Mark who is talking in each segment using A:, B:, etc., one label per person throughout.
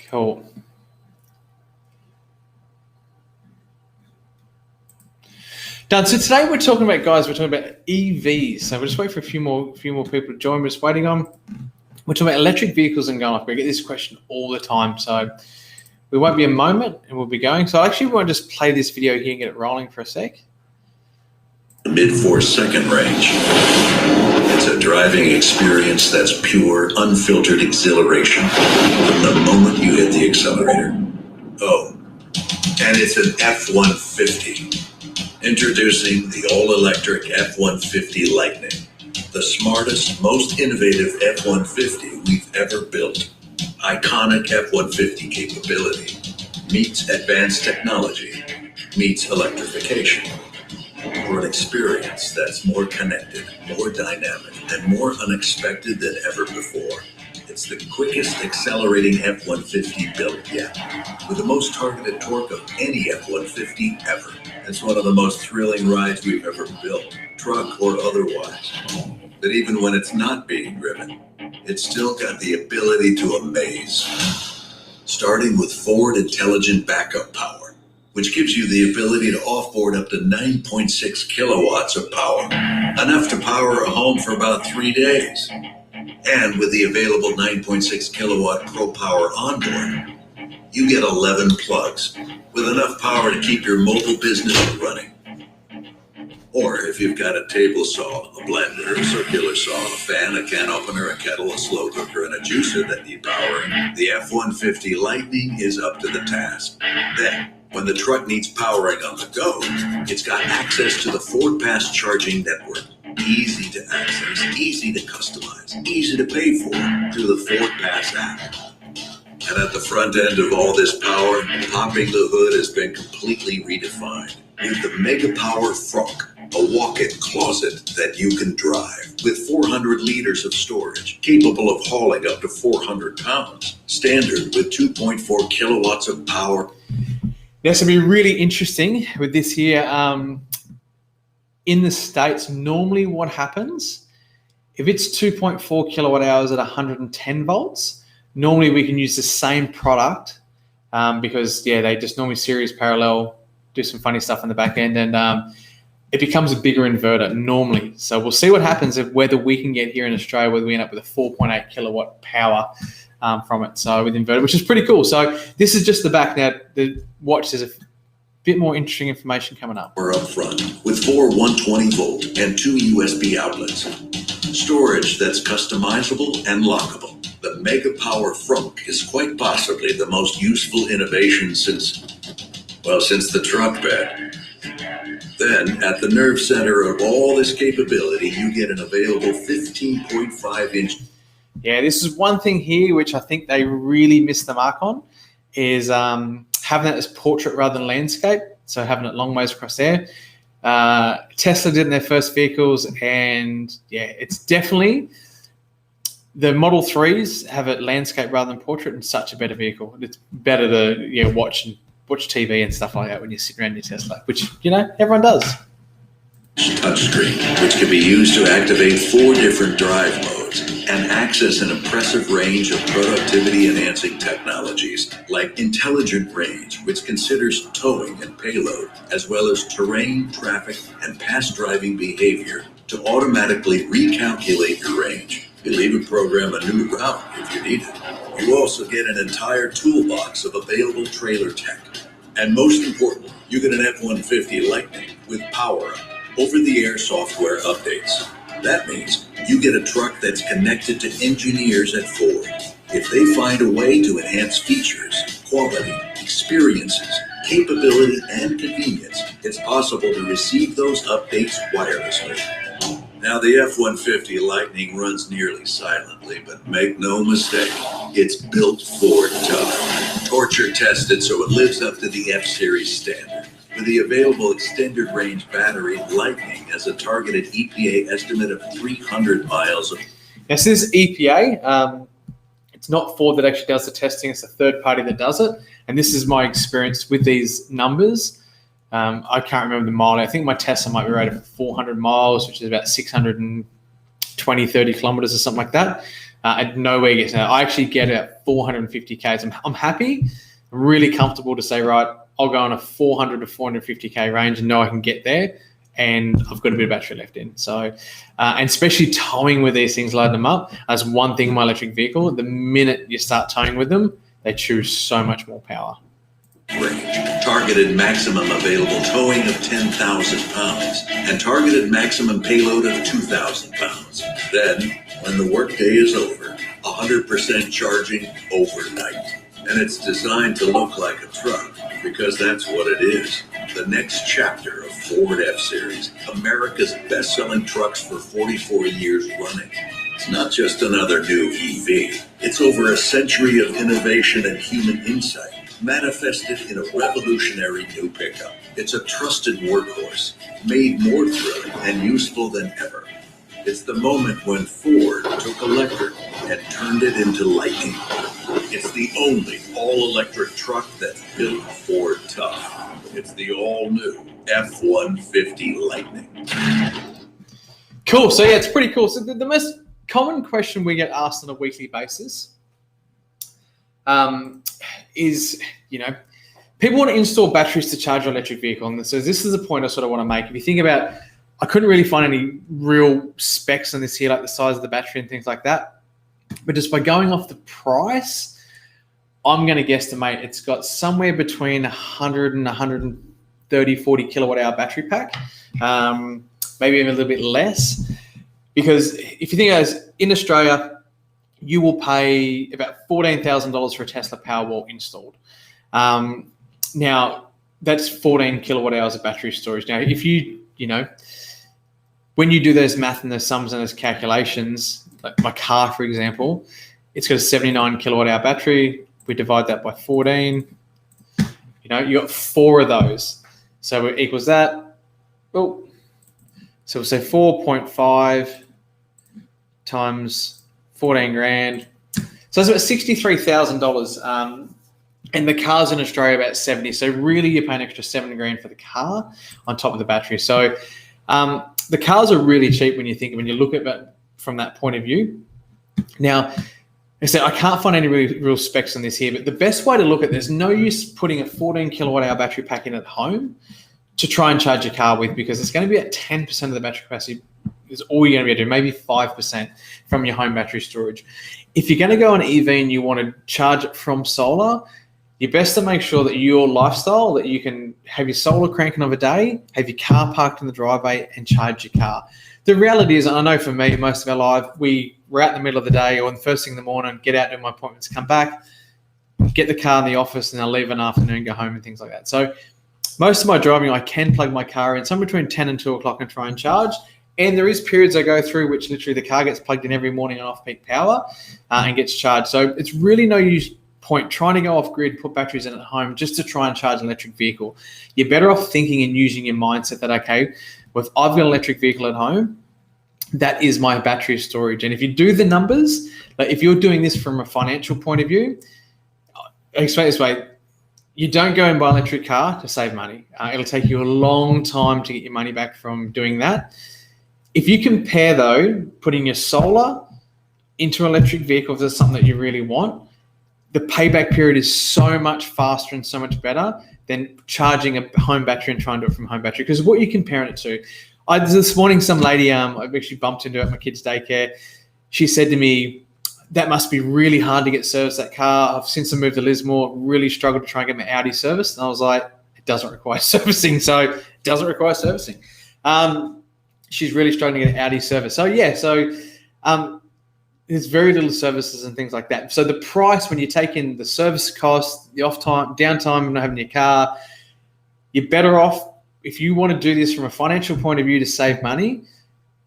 A: Cool. Done. So today we're talking about, guys, we're talking about EVs. So we'll just wait for a few more people to join. We're just waiting on. We're talking about electric vehicles and going off. We get this question all the time. So we won't be a moment and we'll be going. So I actually want to just play this video here and get it rolling for a sec.
B: Mid-force second range. It's a driving experience that's pure, unfiltered exhilaration from the moment you hit the accelerator. Oh, and it's an F-150. Introducing the all-electric F-150 Lightning, the smartest, most innovative F-150 we've ever built. Iconic F-150 capability meets advanced technology, meets electrification. For an experience that's more connected, more dynamic, and more unexpected than ever before. It's the quickest accelerating F-150 built yet, with the most targeted torque of any F-150 ever. It's one of the most thrilling rides we've ever built, truck or otherwise. But even when it's not being driven, it's still got the ability to amaze. Starting with Ford Intelligent Backup Power, which gives you the ability to offboard up to 9.6 kilowatts of power, enough to power a home for about 3 days. And with the available 9.6 kilowatt Pro Power onboard, you get 11 plugs with enough power to keep your mobile business running. Or if you've got a table saw, a blender, a circular saw, a fan, a can opener, a kettle, a slow cooker, and a juicer that need power, the F-150 Lightning is up to the task. Then, when the truck needs powering on the go, it's got access to the Ford Pass charging network. Easy to access, easy to customize, easy to pay for through the Ford Pass app. And at the front end of all this power, popping the hood has been completely redefined with the Mega Power Frunk, a walk-in closet that you can drive with 400 liters of storage, capable of hauling up to 400 pounds, standard with 2.4 kilowatts of power.
A: Yes, it'll be really interesting with this here. In the States, normally what happens, if it's 2.4 kilowatt hours at 110 volts, normally we can use the same product because, they just normally series parallel, do some funny stuff on the back end, and it becomes a bigger inverter normally. So we'll see what happens if whether we can get here in Australia, whether we end up with a 4.8 kilowatt power from it. So with inverter, which is pretty cool. So this is just the back now. The watch, there's a bit more interesting information coming up.
B: We're up front with 4 120 volt and 2 USB outlets. Storage that's customizable and lockable. The Mega Power Frunk is quite possibly the most useful innovation since the truck bed. Then, at the nerve center of all this capability, you get an available 15.5 inch.
A: Yeah, this is one thing here which I think they really missed the mark on, is having that as portrait rather than landscape. So having it long ways across there. Tesla did in their first vehicles, and it's definitely the Model 3s have it landscape rather than portrait, and such a better vehicle. It's better to watch TV and stuff like that when you sit around your Tesla, which everyone does.
B: Touchscreen, which can be used to activate 4 different drive modes and access an impressive range of productivity-enhancing technologies like Intelligent Range, which considers towing and payload, as well as terrain, traffic, and past driving behavior to automatically recalculate your range. You'll even program a new route if you need it. You also get an entire toolbox of available trailer tech. And most importantly, you get an F-150 Lightning with power-up, over-the-air software updates. That means you get a truck that's connected to engineers at Ford. If they find a way to enhance features, quality, experiences, capability, and convenience, it's possible to receive those updates wirelessly. Now, the F-150 Lightning runs nearly silently, but make no mistake, it's built for tough. Torture tested so it lives up to the F-Series standard. With the available extended range battery, Lightning has a targeted EPA estimate of 300 miles.
A: Yes, this is EPA. It's not Ford that actually does the testing. It's a third party that does it. And this is my experience with these numbers. I can't remember the mile. I think my Tesla might be rated for 400 miles, which is about 620, 30 kilometers or something like that. and nowhere gets out. I actually get about 450 Ks. I'm happy, I'm really comfortable to say, right, I'll go on a 400 to 450 K range and know I can get there, and I've got a bit of battery left in. So, and especially towing with these things, loading them up. That's one thing in my electric vehicle. The minute you start towing with them, they chew so much more power.
B: Range, targeted maximum available towing of 10,000 pounds, and targeted maximum payload of 2,000 pounds. Then, when the workday is over, 100% charging overnight. And it's designed to look like a truck, because that's what it is. The next chapter of Ford F-Series, America's best-selling trucks for 44 years running. It's not just another new EV. It's over a century of innovation and human insight, manifested in a revolutionary new pickup. It's a trusted workhorse, made more thrilling and useful than ever. It's the moment when Ford took electric and turned it into lightning. It's the only all-electric truck that's built Ford tough. It's the all-new F-150 Lightning.
A: Cool. So yeah, it's pretty cool. So the most common question we get asked on a weekly basis is, people want to install batteries to charge your electric vehicle. And so this is a point I sort of want to make. If you think about, I couldn't really find any real specs on this here, like the size of the battery and things like that. But just by going off the price, I'm going to guesstimate it's got somewhere between 100 and 130, 40 kilowatt hour battery pack, maybe even a little bit less. Because if you think as in Australia, you will pay about $14,000 for a Tesla Powerwall installed. Now, that's 14 kilowatt hours of battery storage. Now, if when you do those math and those sums and those calculations, like my car, for example, it's got a 79 kilowatt hour battery. We divide that by 14. You got 4 of those. So it equals that. Oh, so we'll say 4.5 times 14 grand. So it's about $63,000. And the car's in Australia about 70. So really you're paying extra 7 grand for the car on top of the battery. So the cars are really cheap when you look at it from that point of view. Now, I said I can't find any real specs on this here, but the best way to look at this, no use putting a 14 kilowatt hour battery pack in at home to try and charge your car with, because it's going to be at 10% of the battery capacity is all you're going to be able to do, maybe 5% from your home battery storage. If you're going to go on EV and you want to charge it from solar, you're best to make sure that your lifestyle, that you can have your solar cranking of a day, have your car parked in the driveway and charge your car. The reality is, I know for me, most of our life, we're out in the middle of the day or the first thing in the morning, get out, do my appointments, come back, get the car in the office, and I'll leave in the afternoon, go home and things like that. So most of my driving, I can plug my car in somewhere between 10 and 2 o'clock and try and charge. And there is periods I go through which literally the car gets plugged in every morning on off-peak power and gets charged. So it's really no use point trying to go off grid, put batteries in at home just to try and charge an electric vehicle. You're better off thinking and using your mindset that, okay, well, if I've got an electric vehicle at home, that is my battery storage. And if you do the numbers, like if you're doing this from a financial point of view, I'll explain it this way. You don't go and buy an electric car to save money. It'll take you a long time to get your money back from doing that. If you compare, though, putting your solar into an electric vehicle, if there's something that you really want, the payback period is so much faster and so much better than charging a home battery and trying to do it from a home battery. Because what you're comparing it to, this morning, some lady I've actually bumped into at my kids' daycare, she said to me, that must be really hard to get serviced, that car. Since I moved to Lismore, really struggled to try and get my Audi serviced. And I was like, it doesn't require servicing. So it doesn't require servicing. She's really struggling to get an Audi service. So yeah, there's very little services and things like that. So the price, when you take in the service cost, the off time, downtime, not having your car, you're better off, if you want to do this from a financial point of view to save money,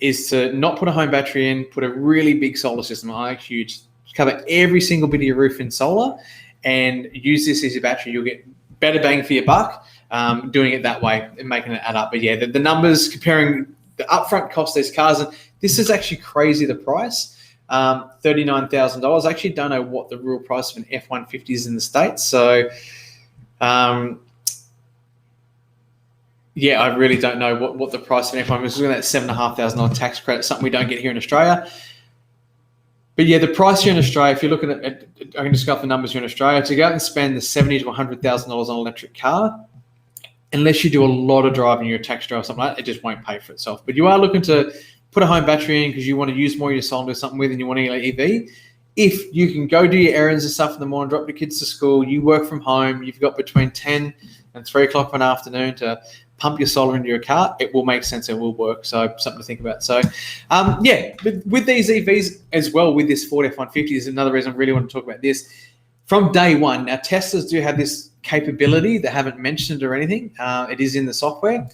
A: is to not put a home battery in, put a really big solar system, like huge, cover every single bit of your roof in solar and use this as your battery. You'll get better bang for your buck doing it that way and making it add up. But yeah, the numbers comparing the upfront cost of these cars, and this is actually crazy, the price, $39,000. I actually don't know what the real price of an F-150 is in the States. So yeah, I really don't know what the price of an F-150 is. That $7,500 tax credit, something we don't get here in Australia. But yeah, the price here in Australia, if you're looking at I can just go up the numbers here in Australia, to go out and spend the $70,000 to $100,000 on an electric car, unless you do a lot of driving, you're a taxi driver or something like that, it just won't pay for itself. But you are looking to put a home battery in because you want to use more of your solar or something with, and you want to get an EV. If you can go do your errands and stuff in the morning, drop your kids to school, you work from home, you've got between 10 and 3 o'clock in the afternoon to pump your solar into your car, it will make sense, it will work. So something to think about. So yeah, but with these EVs as well, with this Ford F-150 is another reason I really want to talk about this. From day one, now Teslas do have this capability, they haven't mentioned it or anything. It is in the software.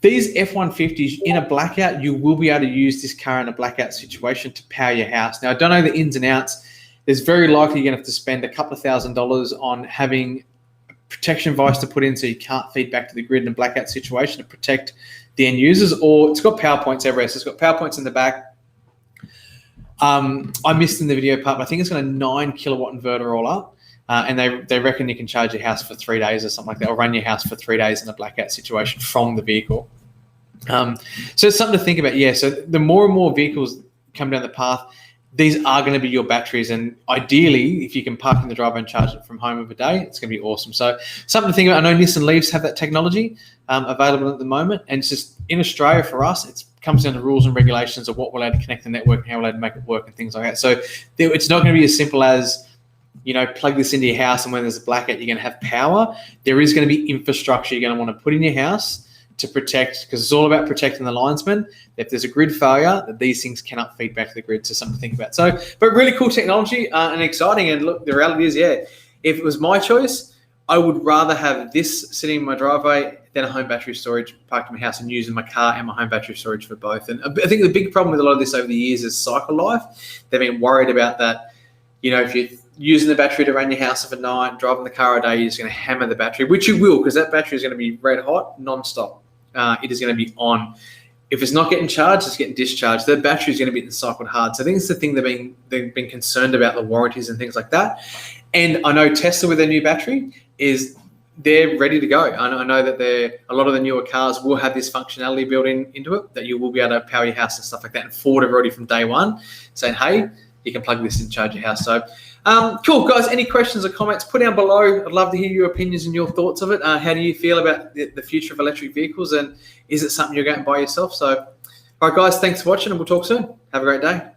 A: These F-150s in a blackout, you will be able to use this car in a blackout situation to power your house. Now, I don't know the ins and outs. There's very likely you're going to have to spend a couple of $1,000s on having a protection device to put in so you can't feed back to the grid in a blackout situation to protect the end users, or it's got power points everywhere. So it's got power points in the back. I missed in the video part, but I think it's got a 9 kilowatt inverter all up. And they reckon you can charge your house for 3 days or something like that, or run your house for 3 days in a blackout situation from the vehicle. So it's something to think about. Yeah, so the more and more vehicles come down the path, these are going to be your batteries. And ideally, if you can park in the driveway and charge it from home of a day, it's going to be awesome. So something to think about. I know Nissan Leafs have that technology available at the moment. And it's just in Australia for us, it comes down to rules and regulations of what we're allowed to connect the network and how we're allowed to make it work and things like that. So it's not going to be as simple as, you know, plug this into your house and when there's a blackout, you're going to have power. There is going to be infrastructure you're going to want to put in your house to protect, because it's all about protecting the linesman. If there's a grid failure, that these things cannot feed back to the grid. So something to think about. So, but really cool technology and exciting. And look, the reality is, yeah, if it was my choice, I would rather have this sitting in my driveway than a home battery storage parked in my house and using my car and my home battery storage for both. And I think the big problem with a lot of this over the years is cycle life. They've been worried about that. You know, if you're using the battery to run your house overnight, driving the car all day, you're just going to hammer the battery, which you will, because that battery is going to be red hot non-stop. It is going to be on. If it's not getting charged, it's getting discharged. The battery is going to be cycled hard. So I think it's the thing they've been concerned about, the warranties and things like that. And I know Tesla with their new battery is they're ready to go. I know that a lot of the newer cars will have this functionality built into it, that you will be able to power your house and stuff like that. And Ford have already from day one saying, hey, you can plug this in and charge your house. So cool, guys. Any questions or comments, put down below. I'd love to hear your opinions and your thoughts of it. How do you feel about the future of electric vehicles, and is it something you're going to buy yourself? So, all right, guys, thanks for watching, and we'll talk soon. Have a great day.